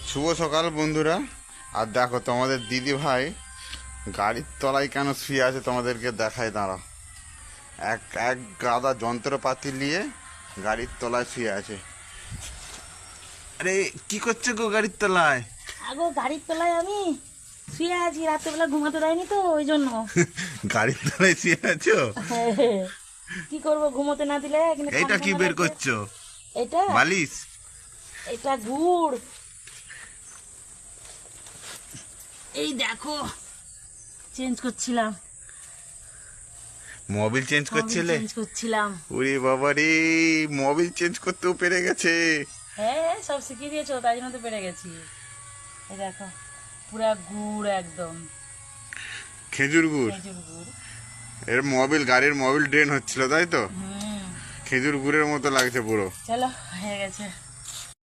শুভ সকাল বন্ধুরা। আর দেখো তোমাদের দিদি ভাই গাড়ির তলায় কেন শুয়ে আছে তোমাদেরকে দেখায়, দাঁড়া। এক এক গাদা যন্ত্রপাতি নিয়ে গাড়ির তলায় শুয়ে আছে। আরে কি করছে গো গাড়ির তলায়? আগো গাড়ির তলায় আমি শুয়ে আছি, রাত্রেবেলা ঘুমাতে দেয়নি তো ওই জন্য। গাড়ির তলায় শুয়ে আছো? কি করব, ঘুমোতে না দিলে। কিন্তু এইটা কি ঠান্ডা বের লাগছে। করছো? এটা বালিশ? এটা গুড়। এই দেখো, চেঞ্জ করছিলাম। মোবিল চেঞ্জ করছিলে? চেঞ্জ করছিলাম। ওরে বাবা রে, মোবিল চেঞ্জ করতেও পেরে গেছে। হ্যাঁ, সব শিখিয়ে দিয়েছো, তাই জন্য তো পেরে গেছি। এই দেখো, পুরা গুড় একদম, খেজুর গুড়। খেজুর গুড়। এর মোবিল, গাড়ির মোবিল ড্রেন হচ্ছিল তাই তো? হুম, খেজুর গুড়ের মতো লাগছে পুরো। চলো হয়ে গেছে।